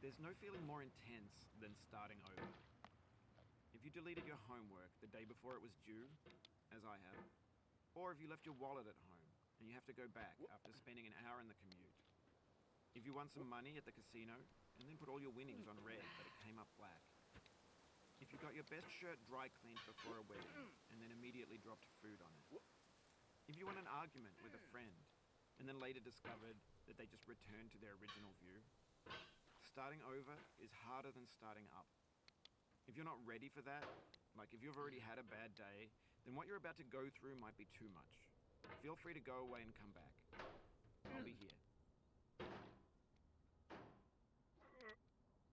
There's no feeling more intense than starting over. If you deleted your homework the day before it was due, as I have, or if you left your wallet at home and you have to go back after spending an hour in the commute. If you won some money at the casino and then put all your winnings on red but it came up black. If you got your best shirt dry cleaned before a wedding and then immediately dropped food on it. If you won an argument with a friend and then later discovered that they just returned to their original view. Starting over is harder than starting up. If you're not ready for that, like if you've already had a bad day, then what you're about to go through might be too much. Feel free to go away and come back. I'll be here.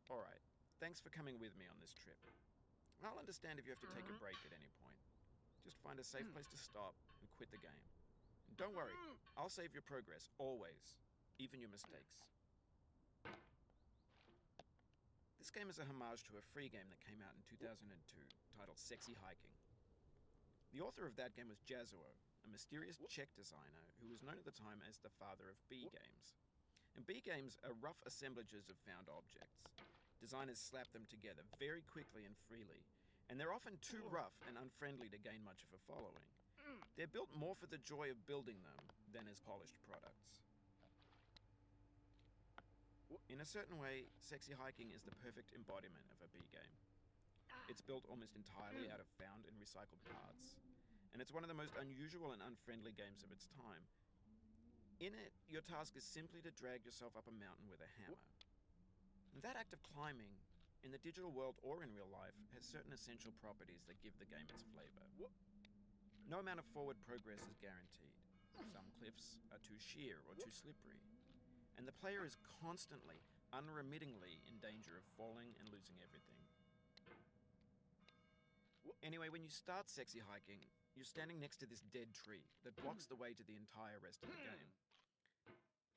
Alright, thanks for coming with me on this trip. I'll understand if you have to take a break at any point. Just find a safe place to stop and quit the game. And don't worry, I'll save your progress, always, even your mistakes. This game is a homage to a free game that came out in 2002, titled Sexy Hiking. The author of that game was Jazuo, a mysterious Czech designer who was known at the time as the father of B games. And B games are rough assemblages of found objects. Designers slap them together very quickly and freely, and they're often too rough and unfriendly to gain much of a following. They're built more for the joy of building them than as polished products. In a certain way, Sexy Hiking is the perfect embodiment of a B game. It's built almost entirely out of found and recycled parts, and it's one of the most unusual and unfriendly games of its time. In it, your task is simply to drag yourself up a mountain with a hammer. And that act of climbing, in the digital world or in real life, has certain essential properties that give the game its flavor. No amount of forward progress is guaranteed. Some cliffs are too sheer or too slippery, and the player is constantly, unremittingly in danger of falling and losing everything. Anyway, when you start Sexy Hiking, you're standing next to this dead tree that blocks the way to the entire rest of the game.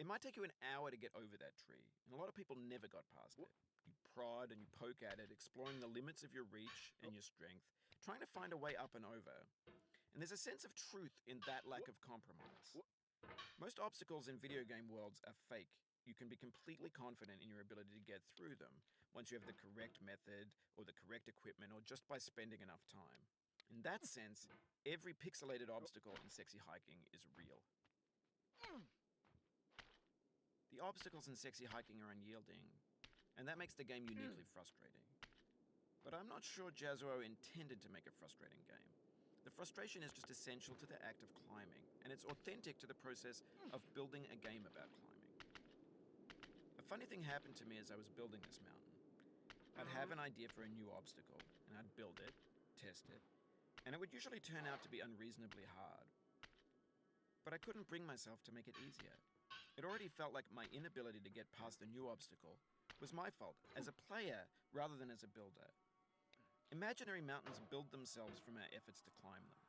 It might take you an hour to get over that tree, and a lot of people never got past it. You prod and you poke at it, exploring the limits of your reach and your strength, trying to find a way up and over. And there's a sense of truth in that lack of compromise. Most obstacles in video game worlds are fake. You can be completely confident in your ability to get through them once you have the correct method or the correct equipment or just by spending enough time. In that sense, every pixelated obstacle in Sexy Hiking is real. The obstacles in Sexy Hiking are unyielding, and that makes the game uniquely frustrating. But I'm not sure Jazuo intended to make a frustrating game. The frustration is just essential to the act of climbing, and it's authentic to the process of building a game about climbing. A funny thing happened to me as I was building this mountain. I'd have an idea for a new obstacle, and I'd build it, test it, and it would usually turn out to be unreasonably hard. But I couldn't bring myself to make it easier. It already felt like my inability to get past the new obstacle was my fault as a player rather than as a builder. Imaginary mountains build themselves from our efforts to climb them,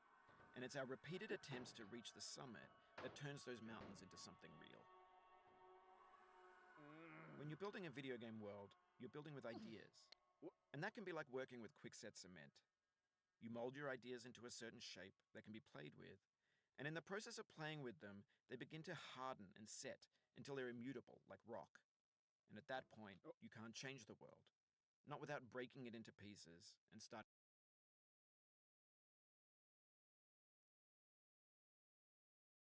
and it's our repeated attempts to reach the summit that turns those mountains into something real. When you're building a video game world, you're building with ideas, and that can be like working with quickset cement. You mold your ideas into a certain shape that can be played with, and in the process of playing with them, they begin to harden and set until they're immutable, like rock. And at that point, you can't change the world, not without breaking it into pieces and starting